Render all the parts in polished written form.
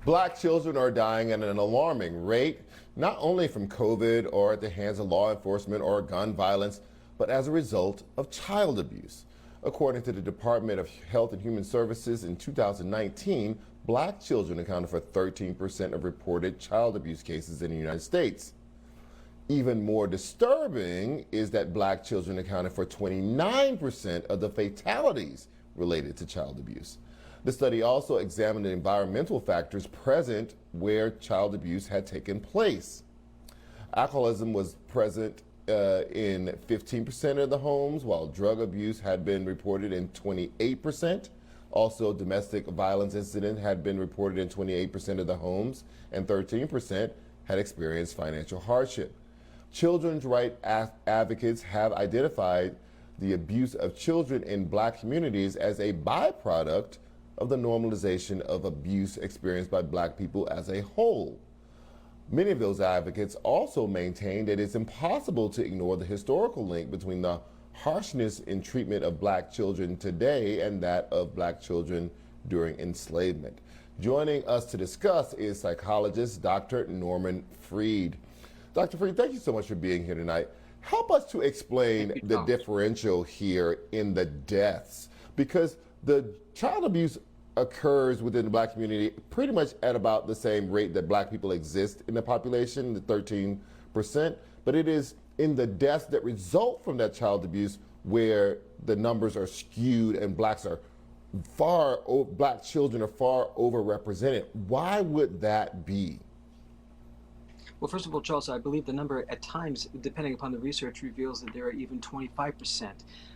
Black children are dying at an alarming rate, not only from COVID or at the hands of law enforcement or gun violence, but as a result of child abuse. According to the Department of Health and Human Services, in 2019, black children accounted for 13% of reported child abuse cases in the United States. Even more disturbing is that black children accounted for 29% of the fatalities related to child abuse. The study also examined the environmental factors present where child abuse had taken place. Alcoholism was present in 15% of the homes, while drug abuse had been reported in 28%. Also, domestic violence incident had been reported in 28% of the homes, and 13% had experienced financial hardship. Children's rights advocates have identified the abuse of children in black communities as a byproduct of the normalization of abuse experienced by black people as a whole. Many of those advocates also maintain that it's impossible to ignore the historical link between the harshness in treatment of black children today and that of black children during enslavement. Joining us to discuss is psychologist Dr. Norman Freed. Dr. Freed, thank you so much for being here tonight. Help us to explain the differential here in the deaths, because the child abuse occurs within the black community pretty much at about the same rate that black people exist in the population, the 13%, but it is in the deaths that result from that child abuse where the numbers are skewed and black children are far overrepresented. Why would that be? Well, first of all, Charles, I believe the number at times, depending upon the research, reveals that there are even 25%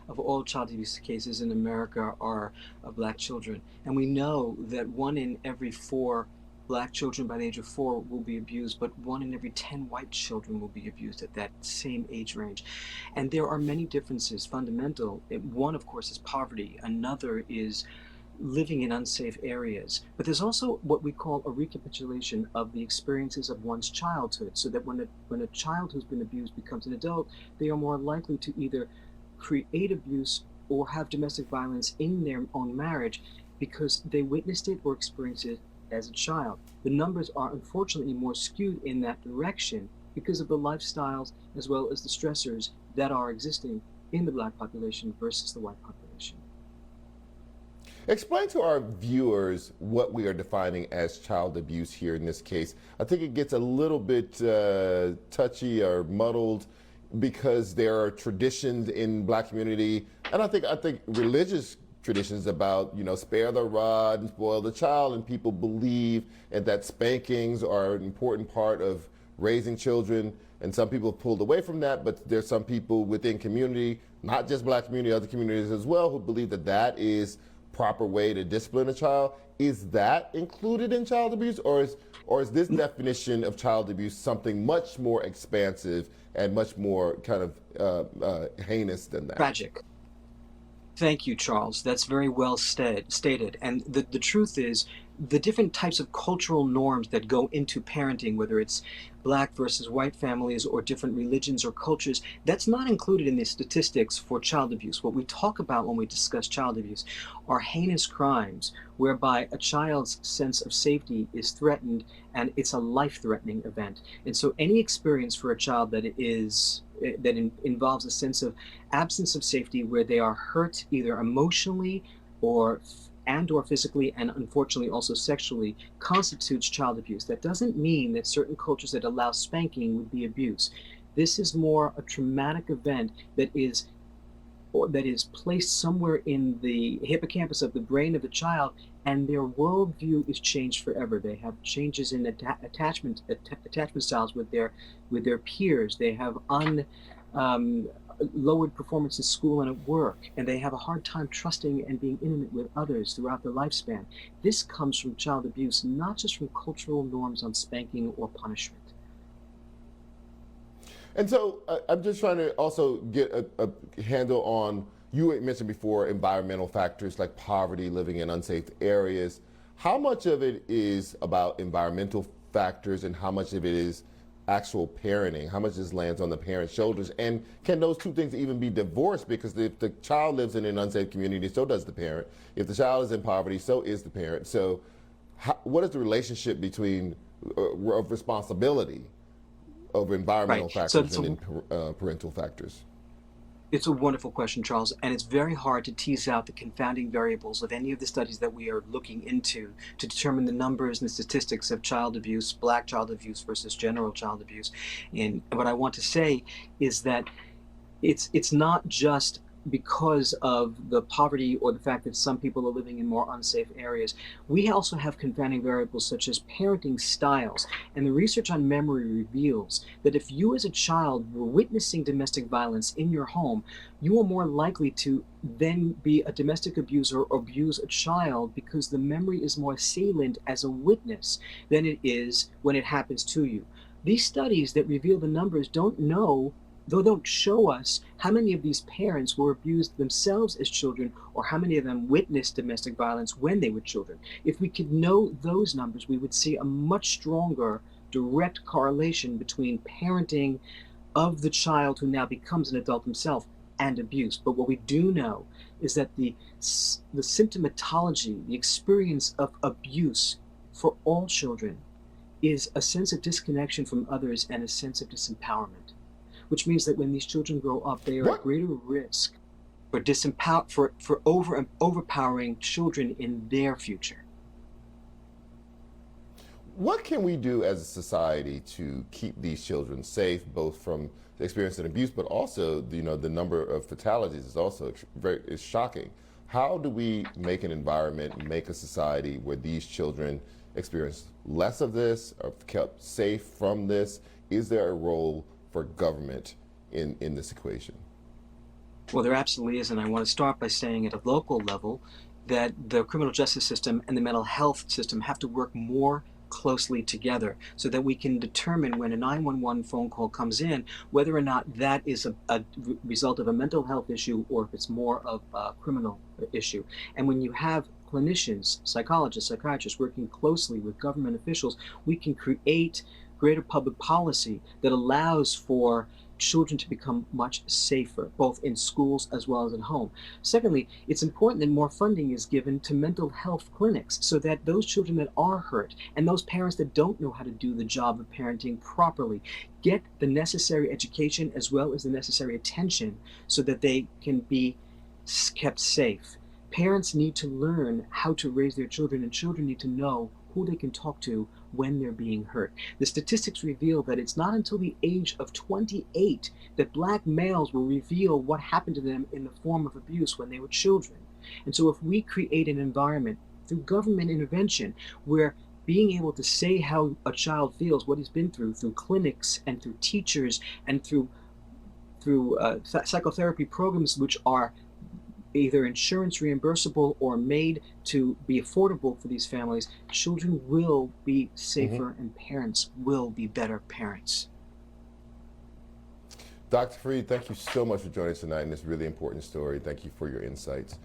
of all child abuse cases in America are black children. And we know that 1 in every 4 black children by the age of 4 will be abused, but 1 in every 10 white children will be abused at that same age range. And there are many differences, fundamental. One, of course, is poverty. Another is living in unsafe areas. But there's also what we call a recapitulation of the experiences of one's childhood, so that when a child who's been abused becomes an adult, they are more likely to either create abuse or have domestic violence in their own marriage because they witnessed it or experienced it as a child. The numbers are unfortunately more skewed in that direction because of the lifestyles as well as the stressors that are existing in the black population versus the white population. Explain to our viewers what we are defining as child abuse here in this case. I think it gets a little bit touchy or muddled because there are traditions in black community, and I think religious traditions about, spare the rod and spoil the child, and people believe that spankings are an important part of raising children, and some people have pulled away from that, but there's some people within community, not just black community, other communities as well, who believe that that is proper way to discipline a child. Is that included in child abuse, or is this definition of child abuse something much more expansive and much more kind of heinous than that? Tragic. Thank you, Charles. That's very well stated. And the truth is, the different types of cultural norms that go into parenting, whether it's black versus white families or different religions or cultures, that's not included in the statistics for child abuse. What we talk about when we discuss child abuse are heinous crimes whereby a child's sense of safety is threatened, and it's a life-threatening event. And so any experience for a child that involves a sense of absence of safety, where they are hurt either emotionally or physically, and unfortunately also sexually, constitutes child abuse. That doesn't mean that certain cultures that allow spanking would be abuse. This is more a traumatic event that is placed somewhere in the hippocampus of the brain of the child, and their worldview is changed forever. They have changes in attachment styles with their peers. They have lowered performance in school and at work, and they have a hard time trusting and being intimate with others throughout their lifespan. This comes from child abuse, not just from cultural norms on spanking or punishment. And so I'm just trying to also get a handle on, you had mentioned before, environmental factors like poverty, living in unsafe areas. How much of it is about environmental factors and how much of it is actual parenting? How much just lands on the parent's shoulders? And can those two things even be divorced? Because if the child lives in an unsafe community, so does the parent. If the child is in poverty, so is the parent. So what is the relationship between of responsibility of environmental Right. So factors and parental factors? it's a wonderful question, Charles, and it's very hard to tease out the confounding variables of any of the studies that we are looking into to determine the numbers and statistics of child abuse, black child abuse versus general child abuse. And what I want to say is that it's not just because of the poverty or the fact that some people are living in more unsafe areas. We also have confounding variables such as parenting styles. And the research on memory reveals that if you as a child were witnessing domestic violence in your home, you are more likely to then be a domestic abuser or abuse a child because the memory is more salient as a witness than it is when it happens to you. These studies that reveal the numbers don't show us how many of these parents were abused themselves as children or how many of them witnessed domestic violence when they were children. If we could know those numbers, we would see a much stronger direct correlation between parenting of the child who now becomes an adult himself and abuse. But what we do know is that the symptomatology, the experience of abuse for all children is a sense of disconnection from others and a sense of disempowerment, which means that when these children grow up, they are at What greater risk for overpowering children in their future. What can we do as a society to keep these children safe, both from the experience of abuse, but also, the number of fatalities is also is shocking. How do we make an environment, make a society where these children experience less of this, are kept safe from this? Is there a role for government in this equation? Well, there absolutely is, and I want to start by saying at a local level that the criminal justice system and the mental health system have to work more closely together so that we can determine when a 911 phone call comes in whether or not that is a result of a mental health issue or if it's more of a criminal issue. And when you have clinicians, psychologists, psychiatrists working closely with government officials, we can create greater public policy that allows for children to become much safer, both in schools as well as at home. Secondly, it's important that more funding is given to mental health clinics so that those children that are hurt and those parents that don't know how to do the job of parenting properly get the necessary education as well as the necessary attention so that they can be kept safe. Parents need to learn how to raise their children, and children need to know who they can talk to when they're being hurt. The statistics reveal that it's not until the age of 28 that black males will reveal what happened to them in the form of abuse when they were children. And so if we create an environment through government intervention where being able to say how a child feels, what he's been through clinics and through teachers and through psychotherapy programs which are either insurance reimbursable or made to be affordable for these families, children will be safer and parents will be better parents. Dr. Freed, thank you so much for joining us tonight in this really important story. Thank you for your insights.